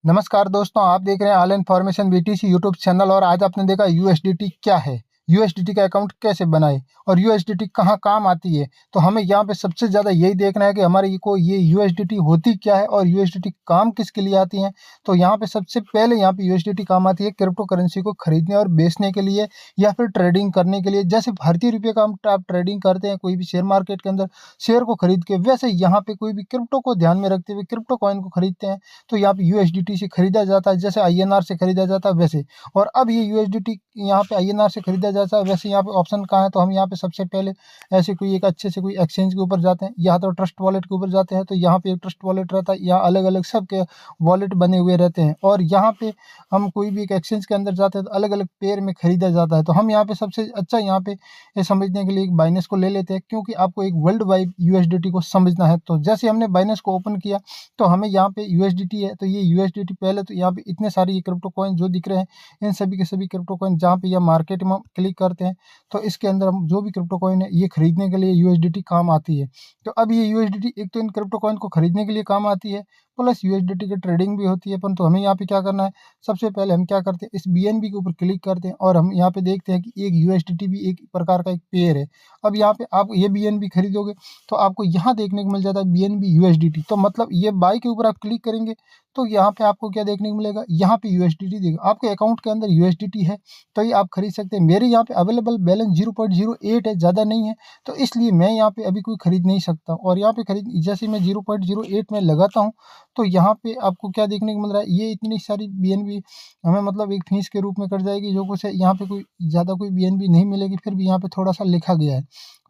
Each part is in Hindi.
नमस्कार दोस्तों, आप देख रहे हैं all information BTC YouTube channel. और आज आपने देखा यूएसडीटी क्या है, यूएसडीटी का अकाउंट कैसे बनाए और यूएसडीटी कहाँ काम आती है। तो हमें यहाँ पे सबसे ज़्यादा यही देखना है कि हमारे को ये यूएसडीटी होती क्या है और यूएसडीटी काम किसके लिए आती है। तो यहाँ पे सबसे पहले यहाँ पे यूएसडीटी काम आती है क्रिप्टो करेंसी को खरीदने और बेचने के लिए या फिर ट्रेडिंग करने के लिए। जैसे भारतीय रुपये का आप ट्रेडिंग करते हैं कोई भी शेयर मार्केट के अंदर शेयर को खरीद के, वैसे यहाँ पे कोई भी क्रिप्टो को ध्यान में रखते हुए क्रिप्टो कॉइन को खरीदते हैं तो यहाँ पे यूएसडीटी से खरीदा जाता है, जैसे आईएनआर से खरीदा जाता है वैसे। और अब ये यूएसडीटी यहाँ पे आईएनआर से खरीदा जाता है वैसे। यहाँ पे ऑप्शन कहाँ है, तो हम यहाँ पे सबसे पहले ऐसे कोई एक अच्छे से कोई एक्सचेंज के ऊपर जाते हैं या तो ट्रस्ट वॉलेट के ऊपर जाते हैं। तो यहाँ पे एक ट्रस्ट वॉलेट रहता है, यहाँ अलग अलग सबके वॉलेट बने हुए रहते हैं। और यहाँ पे हम कोई भी एक एक्सचेंज के अंदर जाते हैं तो अलग अलग पेयर में खरीदा जाता है। तो हम यहाँ पे सबसे अच्छा यहाँ पे ये समझने के लिए एक बाइनेंस को ले लेते हैं, क्योंकि आपको एक वर्ल्ड वाइड यूएसडीटी को समझना है। तो जैसे हमने बाइनेंस को ओपन किया तो हमें यहाँ पे यूएसडीटी है, तो ये यूएसडीटी पहले तो यहाँ पे इतने सारे ये क्रिप्टो कॉइन जो दिख रहे हैं, इन सभी के सभी क्रिप्टो कॉइन जहाँ पे यह मार्केट में क्लिक करते हैं तो इसके अंदर हम जो भी क्रिप्टो कॉइन है ये खरीदने के लिए यूएसडीटी काम आती है। तो अब ये यूएसडीटी एक तो इन क्रिप्टो कॉइन को खरीदने के लिए काम आती है, प्लस यूएसडीटी की ट्रेडिंग भी होती है। परंतु हमें यहाँ पे क्या करना है, सबसे पहले हम क्या करते हैं, इस बीएनबी के ऊपर क्लिक करते हैं और हम यहाँ पे देखते हैं कि एक यूएसडीटी भी एक प्रकार का एक पेयर है। अब यहाँ पे आप ये बीएनबी खरीदोगे तो आपको यहाँ देखने को मिल जाता है बीएनबी यूएसडीटी। तो मतलब ये बाई के ऊपर आप क्लिक करेंगे तो यहाँ पे आपको क्या देखने को मिलेगा, यहाँ पे यूएसडीटी देगा। आपके अकाउंट के अंदर यूएसडीटी है तो ये आप खरीद सकते हैं। मेरे यहाँ पे अवेलेबल बैलेंस 0.08 है, ज़्यादा नहीं है, तो इसलिए मैं यहाँ पे अभी कोई खरीद नहीं सकता। और यहाँ पे खरीद जैसे मैं 0.08 में लगाता हूँ तो यहाँ पे आपको क्या देखने को मिल रहा है, ये इतनी सारी बीएनबी हमें मतलब एक फीस के रूप में कट जाएगी, जो कुछ है यहाँ पे कोई ज़्यादा कोई बीएनबी नहीं मिलेगी। फिर भी यहाँ पे थोड़ा सा लिखा गया है,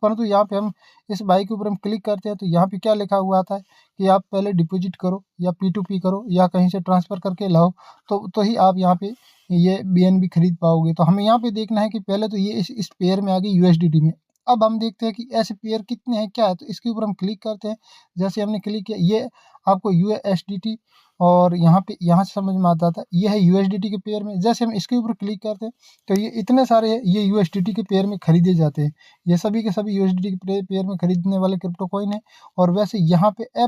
परंतु यहाँ पे हम इस बाई के ऊपर हम क्लिक करते हैं तो यहाँ पे क्या लिखा हुआ आता है कि आप पहले डिपॉजिट करो या P2P करो या कहीं से ट्रांसफ़र करके लाओ, तो ही आप यहाँ पे ये बीएनबी खरीद पाओगे। तो हमें यहाँ पे देखना है कि पहले तो ये इस पेयर में आ गई यूएसडीटी में। अब हम देखते हैं कि ऐसे पेयर कितने हैं क्या है, तो इसके ऊपर हम क्लिक करते हैं। जैसे हमने क्लिक किया ये आपको यूएसडीटी और यहाँ पे यहाँ से समझ में आता था ये है यूएसडीटी के पेयर में। जैसे हम इसके ऊपर क्लिक करते हैं तो ये इतने सारे ये यूएसडीटी के पेयर में खरीदे जाते हैं। ये सभी के सभी यूएसडीटी के पेयर में खरीदने वाले क्रिप्टो कॉइन है। और वैसे यहाँ पे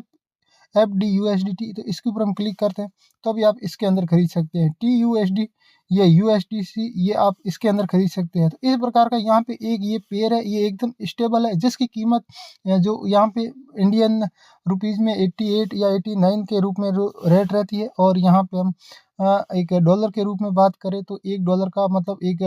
FDUSDT, तो इसके ऊपर हम क्लिक करते हैं तो अभी आप इसके अंदर खरीद सकते हैं। TUSD ये USDC ये आप इसके अंदर खरीद सकते हैं। तो इस प्रकार का यहाँ पे एक ये पेयर है, ये एकदम स्टेबल है, जिसकी कीमत जो यहाँ पे इंडियन रुपीज़ में 88 या 89 के रूप में जो रेट रहती है। और यहाँ पे हम एक डॉलर के रूप में बात करें तो एक डॉलर का मतलब एक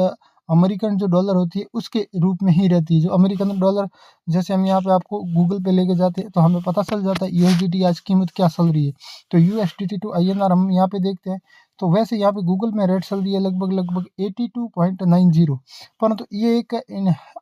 अमेरिकन जो डॉलर होती है उसके रूप में ही रहती है। जो अमेरिकन डॉलर जैसे हम यहाँ पे आपको गूगल पे लेके जाते हैं तो हमें पता चल जाता है यूएसडीटी आज कीमत क्या चल रही है। तो यूएसडीटी टू आईएनआर हम यहाँ पे देखते हैं तो वैसे यहाँ पे गूगल में रेट चल रही है लगभग 82.90, परंतु ये एक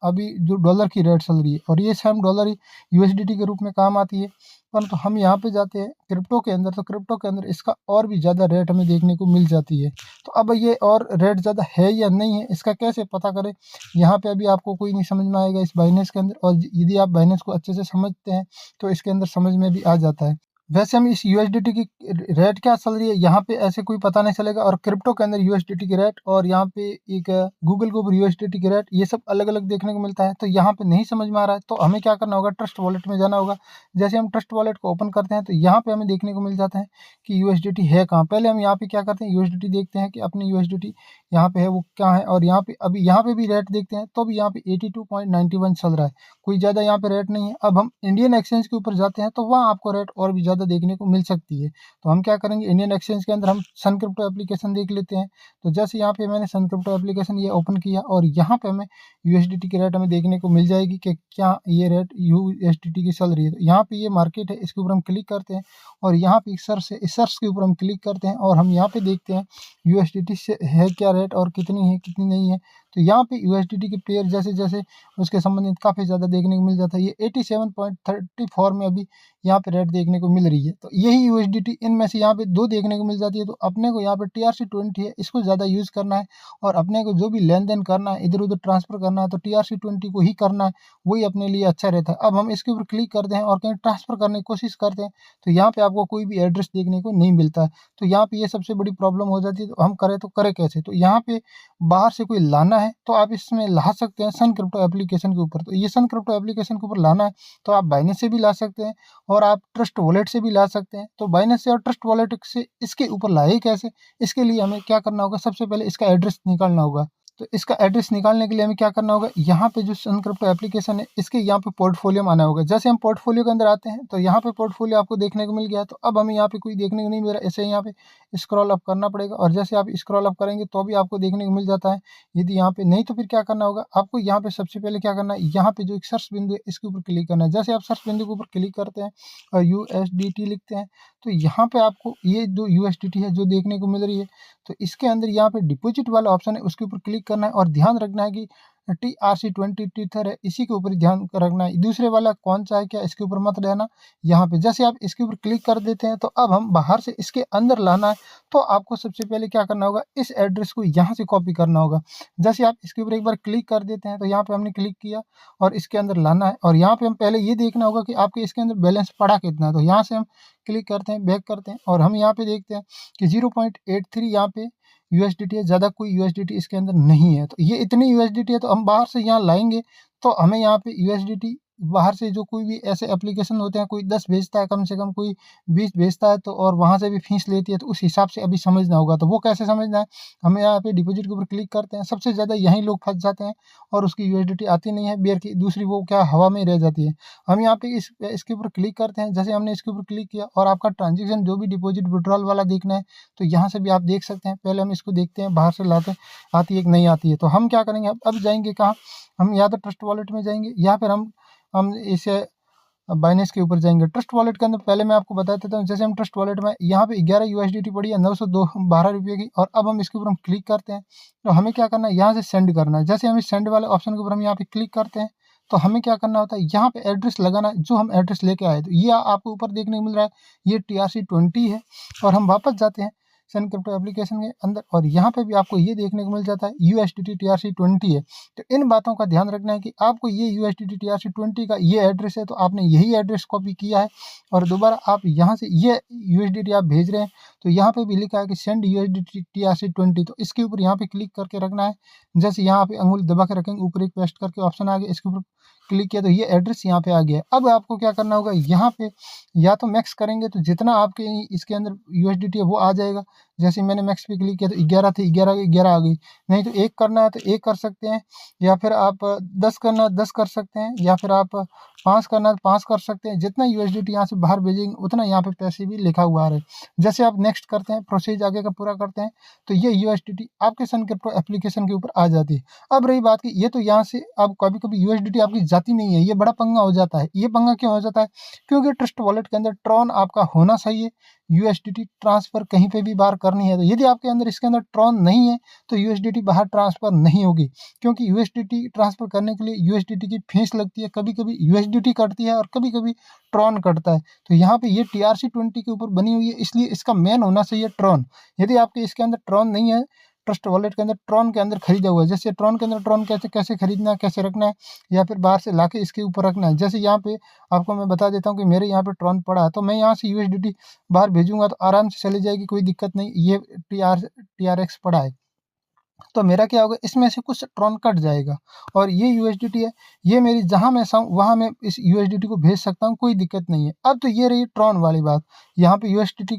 अभी जो डॉलर की रेट चल रही है और ये सेम डॉलर ही यूएसडीटी के रूप में काम आती है। परंतु हम यहाँ पे जाते हैं क्रिप्टो के अंदर, तो क्रिप्टो के अंदर इसका और भी ज़्यादा रेट हमें देखने को मिल जाती है। तो अब ये और रेट ज़्यादा है या नहीं है इसका कैसे पता करें, यहाँ पे अभी आपको कोई नहीं समझ में आएगा इस बाइनेंस के अंदर। और यदि आप बाइनेंस को अच्छे से समझते हैं तो इसके अंदर समझ में भी आ जाता है। वैसे हम इस यूएसडीटी की रेट क्या चल रही है यहाँ पे ऐसे कोई पता नहीं चलेगा। और क्रिप्टो के अंदर यूएसडीटी की रेट और यहाँ पे एक गूगल के ऊपर यूएसडीटी की रेट ये सब अलग अलग देखने को मिलता है। तो यहाँ पे नहीं समझ में आ रहा है तो हमें क्या करना होगा, ट्रस्ट वॉलेट में जाना होगा। जैसे हम ट्रस्ट वॉलेट को ओपन करते हैं तो यहाँ पे हमें देखने को मिल जाता है कि यूएसडीटी है कहाँ। पहले हम यहाँ पे क्या करते हैं, यूएसडीटी देखते हैं कि अपनी यूएसडीटी यहाँ पे है वो क्या है। और यहाँ पे अभी यहाँ पे भी रेट देखते हैं तो अभी यहाँ पे 82.91 चल रहा है, कोई ज़्यादा यहाँ पे रेट नहीं है। अब हम इंडियन एक्सचेंज के ऊपर जाते हैं तो वहाँ आपको रेट और भी ज़्यादा देखने को मिल सकती है। तो हम क्या करेंगे, इंडियन एक्सचेंज के अंदर हम सन क्रिप्टो एप्लीकेशन देख लेते हैं। तो जैसे यहाँ पे मैंने सन क्रिप्टो एप्लीकेशन ये ओपन किया और यहाँ पे हमें यूएसडीटी की रेट हमें देखने को मिल जाएगी कि क्या ये रेट यूएसडीटी की चल रही है। तो यहाँ पे ये मार्केट है, इसके ऊपर हम क्लिक करते हैं और यहाँ पे सर्च है, इस सर्च के ऊपर हम क्लिक करते हैं और हम यहाँ पे देखते हैं यूएसडीटी से है क्या रेट और कितनी है कितनी नहीं है। तो यहाँ पे यूएसडीटी के पेयर जैसे जैसे उसके संबंधित काफ़ी ज़्यादा देखने को मिल जाता है। ये 87.34 में अभी यहाँ पे रेट देखने को मिल रही है। तो यही यूएसडीटी इनमें से यहाँ पे दो देखने को मिल जाती है। तो अपने को यहाँ पे TRC20 है, इसको ज़्यादा यूज़ करना है और अपने को जो भी लेन देन करना है इधर उधर ट्रांसफ़र करना है तो TRC20 को ही करना है, वही अपने लिए अच्छा रहता है। अब हम इसके ऊपर क्लिक करते हैं और कहीं ट्रांसफ़र करने की कोशिश करते हैं तो यहाँ पे आपको कोई भी एड्रेस देखने को नहीं मिलता है। तो यहाँ पे ये सबसे बड़ी प्रॉब्लम हो जाती है। तो हम करें तो करें कैसे, तो यहाँ पे बाहर से कोई लाना है तो आप इसमें ला सकते हैं सन क्रिप्टो एप्लीकेशन के ऊपर। तो ये सन क्रिप्टो एप्लीकेशन के ऊपर लाना है तो आप बाइनेंस से भी ला सकते हैं और आप ट्रस्ट वॉलेट से भी ला सकते हैं। तो बाइनेंस से और ट्रस्ट वॉलेट से इसके ऊपर लाए कैसे, इसके लिए हमें क्या करना होगा, सबसे पहले इसका एड्रेस निकालना होगा। तो इसका एड्रेस निकालने के लिए हमें क्या करना होगा, यहाँ पे जो सन क्रिप्टो एप्लीकेशन है इसके यहाँ पे पोर्टफोलियो में आना होगा। जैसे हम पोर्टफोलियो के अंदर आते हैं तो यहाँ पे पोर्टफोलियो आपको देखने को मिल गया। तो अब हमें यहाँ पे कोई देखने को नहीं मिल रहा, ऐसे यहाँ पे स्क्रॉल अप करना पड़ेगा और जैसे आप स्क्रॉल अप करेंगे तो भी आपको देखने को मिल जाता है। यदि यहाँ पे नहीं तो फिर क्या करना होगा, आपको यहाँ पे सबसे पहले क्या करना है, यहाँ पे जो एक सर्च बिंदु है इसके ऊपर क्लिक करना है। जैसे आप सर्च बिंदु के ऊपर क्लिक करते हैं और USDT लिखते हैं तो यहाँ पे आपको ये जो USDT है जो देखने को मिल रही है, तो इसके अंदर यहाँ पे डिपॉजिट वाला ऑप्शन है उसके ऊपर क्लिक करना है और ध्यान रखना है कि TRC20 टीथर है इसी के ऊपर ध्यान रखना है। दूसरे वाला कौन सा है क्या इसके ऊपर मत रहना। यहाँ पे जैसे आप इसके ऊपर क्लिक कर देते हैं तो अब हम बाहर से इसके अंदर लाना है तो आपको सबसे पहले क्या करना होगा, इस एड्रेस को यहाँ से कॉपी करना होगा। जैसे आप इसके ऊपर एक बार क्लिक कर देते हैं तो यहाँ पे हमने क्लिक किया और इसके अंदर लाना है और यहाँ पे हम पहले ये देखना होगा कि आपके इसके अंदर बैलेंस पड़ा कितना है। तो यहाँ से हम क्लिक करते हैं, बैक करते हैं और हम यहाँ पे देखते हैं कि 0.83 यहाँ पे USDT है, ज़्यादा कोई USDT इसके अंदर नहीं है। तो ये इतनी USDT है तो हम बाहर से यहाँ लाएंगे तो हमें यहाँ पे USDT बाहर से जो कोई भी ऐसे एप्लीकेशन होते हैं, कोई 10 भेजता है कम से कम, कोई 20 भेजता है तो और वहाँ से भी फीस लेती है, तो उस हिसाब से अभी समझना होगा। तो वो कैसे समझना है, हमें यहाँ पे डिपॉजिट के ऊपर क्लिक करते हैं। सबसे ज़्यादा यहीं लोग फंस जाते हैं और उसकी USDT आती नहीं है, बेर की दूसरी वो क्या हवा में रह जाती है। हम यहाँ पे इसके ऊपर क्लिक करते हैं। जैसे हमने इसके ऊपर क्लिक किया और आपका ट्रांजेक्शन जो भी डिपॉजिट विड्रॉल वाला देखना है तो यहाँ से भी आप देख सकते हैं। पहले हम इसको देखते हैं बाहर से लाते आती है कि नहीं आती है। तो हम क्या करेंगे, अब जाएंगे कहाँ, हम या तो ट्रस्ट वॉलेट में जाएंगे या फिर हम इसे बाइनेंस के ऊपर जाएंगे। ट्रस्ट वॉलेट के अंदर पहले मैं आपको बता देता हूँ। जैसे हम ट्रस्ट वॉलेट में यहाँ पे 11 USDT पड़ी है 912 रुपये की और अब हम इसके ऊपर हम क्लिक करते हैं तो हमें क्या करना है, यहाँ से सेंड करना है। जैसे हम इस सेंड वाले ऑप्शन के ऊपर हम यहाँ पे क्लिक करते हैं तो हमें क्या करना होता है, यहाँ पे एड्रेस लगाना है जो हम एड्रेस लेके आए। तो ये आपको ऊपर देखने को मिल रहा है, ये TRC20 है। और हम वापस जाते हैं सन क्रिप्टो एप्लीकेशन के अंदर और यहाँ पे भी आपको ये देखने को मिल जाता है USDT TRC20 है। तो इन बातों का ध्यान रखना है कि आपको ये USDT TRC20 का ये एड्रेस है तो आपने यही एड्रेस कॉपी किया है और दोबारा आप यहाँ से ये USDT आप भेज रहे हैं तो यहाँ पे भी लिखा है कि सेंड USDT TRC20, तो इसके ऊपर यहाँ पे क्लिक करके रखना है। जैसे यहाँ पे अंगुल दबा के रखेंगे, ऊपर एक पेस्ट करके ऑप्शन आ गया, इसके ऊपर क्लिक किया तो ये एड्रेस यहाँ पे आ गया है। अब आपको क्या करना होगा, यहाँ पे या तो मैक्स करेंगे तो जितना आपके इसके अंदर USDT है वो आ जाएगा। जैसे मैंने मैक्स पे क्लिक किया तो 11 थे, 11 आ गई। नहीं तो 1 करना है तो 1 कर सकते हैं या फिर आप 10 करना है 10 कर सकते हैं या फिर आप 5 करना है 5 कर सकते हैं। जितना USDT यहाँ से बाहर भेजेंगे उतना यहाँ पे पैसे भी लिखा हुआ आ रहा है। जैसे आप नेक्स्ट करते हैं, प्रोसेस आगे का पूरा करते हैं तो ये USDT आपके सन क्रिप्टो एप्लीकेशन के ऊपर आ जाती है। अब रही बात की ये तो यहाँ से अब कभी कभी USDT आपकी जाती नहीं है, ये बड़ा पंगा हो जाता है। ये पंगा क्यों हो जाता है, क्योंकि ट्रस्ट वॉलेट के अंदर ट्रॉन आपका होना चाहिए। USDT ट्रांसफ़र कहीं पे भी बाहर करनी है तो यदि आपके अंदर इसके अंदर ट्रॉन नहीं है तो USDT बाहर ट्रांसफ़र नहीं होगी, क्योंकि USDT ट्रांसफ़र करने के लिए USDT की फीस लगती है। कभी कभी USDT कटती है और कभी कभी ट्रॉन कटता है। तो यहाँ पे ये TRC20 के ऊपर बनी हुई है, इसलिए इसका मेन होना चाहिए ट्रॉन। यदि आपके इसके अंदर ट्रॉन नहीं है, ट्रस्ट वॉलेट के अंदर ट्रॉन के अंदर खरीदा हुआ है, जैसे ट्रॉन के अंदर ट्रॉन कैसे कैसे खरीदना है, कैसे रखना है या फिर बाहर से लाके इसके ऊपर रखना है। जैसे यहाँ पे आपको मैं बता देता हूँ कि मेरे यहाँ पे ट्रॉन पड़ा है तो मैं यहाँ से USDT बाहर भेजूंगा तो आराम से चली जाएगी, कोई दिक्कत नहीं। ये TRX पड़ा है तो मेरा क्या होगा, इसमें से कुछ ट्रॉन कट जाएगा और ये USDT है, ये मेरी जहाँ मैं चाहूँ वहाँ मैं इस USDT को भेज सकता हूँ, कोई दिक्कत नहीं है। अब तो ये रही ट्रॉन वाली बात। यहाँ पे USDT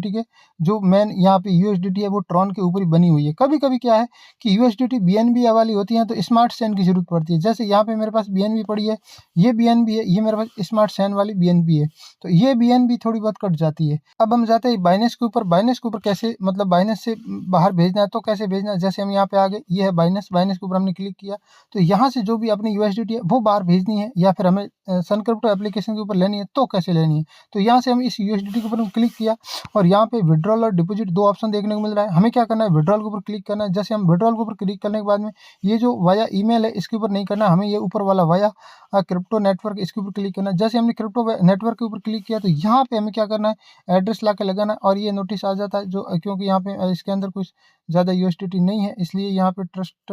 के जो मेन यहाँ पे USDT है वो ट्रॉन के ऊपर ही बनी हुई है। कभी कभी क्या है कि USDT BNB वाली होती है तो स्मार्ट चेन की जरूरत पड़ती है। जैसे यहाँ पे मेरे पास BNB पड़ी है, ये BNB है, ये मेरे पास स्मार्ट चेन वाली BNB है, तो ये BNB थोड़ी बहुत कट जाती है। अब हम जाते हैं बाइनेंस के ऊपर। बाइनेंस के ऊपर कैसे, मतलब बाइनेंस से बाहर भेजना है तो कैसे भेजना है। जैसे हम यहाँ पे आ गए, ये है बाइनेंस के ऊपर हमने क्लिक किया तो यहाँ से जो भी अपनी USDT है वो बाहर भेजनी है या फिर हमें सन क्रिप्टो एप्लीकेशन के ऊपर लेनी है तो कैसे लेनी है। तो यहाँ से हम इस USDT के ऊपर क्लिक किया और यहाँ पे विड्रॉल और डिपॉजिट दो ऑप्शन देखने को मिल रहा है। हमें क्या करना है, विड्रॉल के ऊपर क्लिक करना है। जैसे हम विड्रॉल के ऊपर क्लिक करने के बाद में ये जो वाया ईमेल है इसके ऊपर नहीं करना, हमें ये ऊपर वाला वाया क्रिप्टो नेटवर्क इसके ऊपर क्लिक करना है। जैसे हमने क्रिप्टो नेटवर्क के ऊपर क्लिक किया तो यहाँ पे हमें क्या करना है, एड्रेस ला के लगाना है और ये नोटिस आ जाता है जो, क्योंकि यहाँ पे इसके अंदर कुछ ज़्यादा USDT नहीं है इसलिए यहाँ पे ट्रस्ट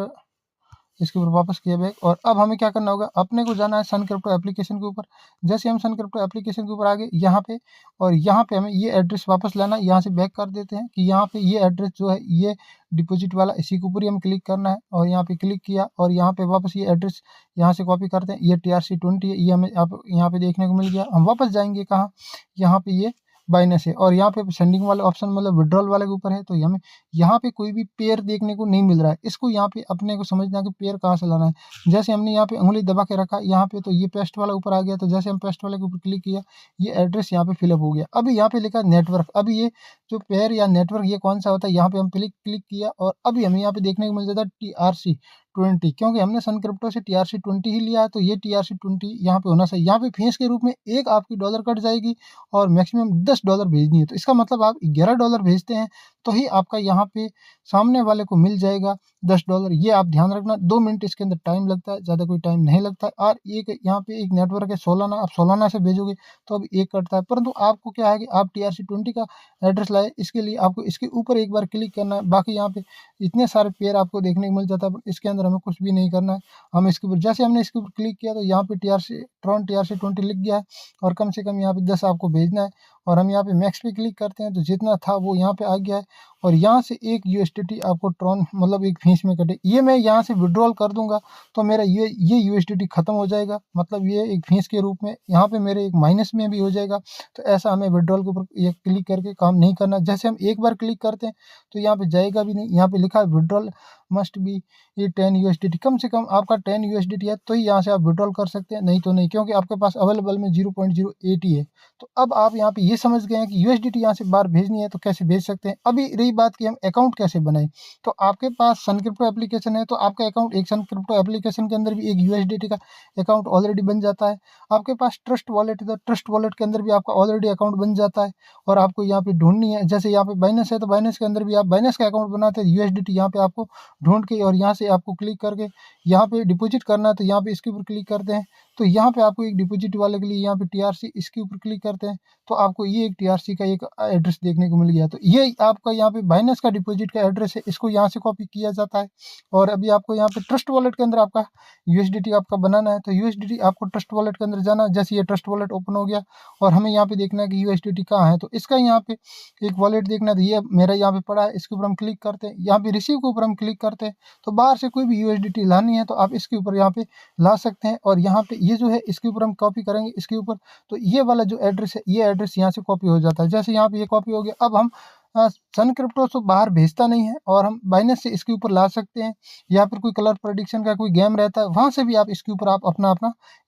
इसके ऊपर वापस किया बैक। और अब हमें क्या करना होगा, अपने को जाना है सन क्रिप्टो एप्लीकेशन के ऊपर। जैसे हम सन क्रिप्टो एप्लीकेशन के ऊपर आ गए यहाँ पे, और यहाँ पे हमें ये एड्रेस वापस लाना है। यहाँ से बैक कर देते हैं कि यहाँ पे ये एड्रेस जो है ये डिपॉजिट वाला, इसी के ऊपर ही हमें क्लिक करना है। और यहाँ पे क्लिक किया और यहाँ पे वापस ये एड्रेस यहाँ से कॉपी करते हैं। ये TRC20 है, ये हमें आप यहाँ पे देखने को मिल गया। हम वापस जाएंगे कहाँ, यहाँ पे ये बाइनेंस है, और यहाँ पे सेंडिंग वाला ऑप्शन मतलब विड्रॉल वाले के ऊपर है। तो हमें यहाँ पे कोई भी पेयर देखने को नहीं मिल रहा है। इसको यहाँ पे अपने को समझना है कि पेयर कहाँ से लाना है। जैसे हमने यहाँ पे उंगली दबा के रखा यहाँ पे, तो ये पेस्ट वाला ऊपर आ गया। तो जैसे हम पेस्ट वाले के ऊपर क्लिक किया, ये एड्रेस यहाँ पे फिलअप हो गया। अभी यहाँ पे लिखा नेटवर्क, अभी ये जो पेयर या नेटवर्क ये कौन सा होता है, यहाँ पे हम क्लिक किया और अभी हमें यहाँ पे देखने को मिल जाता है TRC20, क्योंकि हमने सन क्रिप्टो से TRC20 ही लिया है। तो ये TRC20 यहाँ पे होना चाहिए। यहाँ पे फीस के रूप में एक आपकी डॉलर कट जाएगी और मैक्सिमम $10 भेजनी है। तो इसका मतलब आप $11 भेजते हैं तो ही आपका यहाँ पे सामने वाले को मिल जाएगा $10। ये आप ध्यान रखना, 2 मिनट इसके अंदर टाइम लगता है, ज़्यादा कोई टाइम नहीं लगता है। और एक यहाँ पे एक नेटवर्क है सोलाना, आप सोलाना से भेजोगे तो अब एक कटता है। परंतु आपको क्या है कि आप TRC20 का एड्रेस लाए, इसके लिए आपको इसके ऊपर एक बार क्लिक करना है। बाकी यहाँ पे इतने सारे पेयर आपको देखने को मिल जाता है, पर इसके अंदर हमें कुछ भी नहीं करना है। हम इसके ऊपर जैसे हमने इसके ऊपर क्लिक किया तो यहाँ पे TRC20 लिख गया है, और कम से कम यहाँ पे 10 आपको भेजना है। और हम यहाँ पे मैक्स पे क्लिक करते हैं तो जितना था वो यहाँ पे आ गया है। और यहाँ से एक USDT आपको ट्रॉन मतलब एक फीस में कटे, ये मैं यहाँ से विड्रॉल कर दूंगा तो मेरा ये USDT खत्म हो जाएगा, मतलब ये एक फीस के रूप में यहाँ पे मेरे एक माइनस में भी हो जाएगा। तो ऐसा हमें विड्रॉल के ऊपर ये क्लिक करके काम नहीं करना। जैसे हम एक बार क्लिक करते हैं तो यहाँ पे जाएगा भी नहीं, यहाँ पे लिखा है विड्रॉल मस्ट बी ये 10 USDT, कम से कम आपका 10 USDT है तो ही यहाँ से आप विड्रॉल कर सकते हैं, नहीं तो नहीं, क्योंकि आपके पास अवेलेबल में 0.08 ही है। तो अब आप यहाँ पे ये समझ गए हैं कि USDT यहाँ से बाहर भेजनी है तो कैसे भेज सकते हैं। अभी रही बात कि हम अकाउंट कैसे बनाएं, तो आपके पास सन क्रिप्टो एप्लीकेशन है तो आपका अकाउंट एक सन क्रिप्टो एप्लीकेशन के अंदर भी एक USDT का अकाउंट ऑलरेडी बन जाता है। आपके पास ट्रस्ट वॉलेट है तो ट्रस्ट वॉलेट के अंदर भी आपका ऑलरेडी अकाउंट बन जाता है। और आपको यहाँ पे ढूंढनी है, जैसे यहाँ पे बाइनेंस है तो बाइनेंस के अंदर भी आप बाइनेंस का अकाउंट बनाते हैं, USDT यहाँ पे आपको ढूंढ के और यहाँ से आपको क्लिक करके यहाँ पे डिपॉजिट करना है तो यहाँ पे इसके ऊपर क्लिक करते हैं। तो यहाँ पे आपको एक डिपॉजिट वाले के लिए यहाँ पे TRC इसके ऊपर क्लिक करते हैं तो आपको ये एक TRC का एक एड्रेस देखने को मिल गया। तो ये आपका यहाँ पे बाइनेंस का डिपॉजिट का एड्रेस है, इसको यहाँ से कॉपी किया जाता है। और अभी आपको यहाँ पे ट्रस्ट वॉलेट के अंदर आपका USDT आपका बनाना है तो USDT आपको ट्रस्ट वॉलेट के अंदर जाना है। जैसे ये ट्रस्ट वॉलेट ओपन हो गया और हमें यहाँ पे देखना है कि USDT कहाँ है, तो इसका यहाँ पे एक वॉलेट देखना है। तो ये मेरा यहाँ पे पड़ा है, इसके ऊपर हम क्लिक करते हैं, यहाँ पे रिसीव के ऊपर हम क्लिक करते हैं। तो बाहर से कोई भी USDT लानी है तो आप इसके ऊपर यहाँ पे ला सकते हैं। और यहाँ पे ये जो है इसके ऊपर हम कॉपी करेंगे इसके ऊपर, तो ये वाला जो एड्रेस है ये एड्रेस यहाँ से कॉपी हो जाता है। जैसे यहाँ पे ये कॉपी हो गया, अब हम सन क्रिप्टो से बाहर भेजता नहीं है और हम बाइनेंस से इसके ऊपर ला सकते हैं, या फिर कोई कलर प्रेडिक्शन का कोई गेम रहता है वहाँ से भी आप इसके ऊपर आप अपना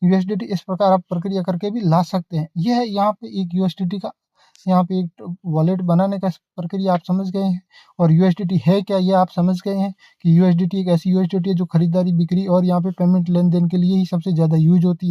USDT इस प्रकार आप प्रक्रिया करके भी ला सकते हैं। यह है यहाँ पे एक USDT का यहाँ पे एक वॉलेट बनाने का प्रक्रिया आप समझ गए हैं। और USDT है क्या ये आप समझ गए हैं कि USDT एक ऐसी USDT है जो खरीदारी बिक्री और यहाँ पे पेमेंट लेन देन के लिए ही सबसे ज़्यादा यूज होती है।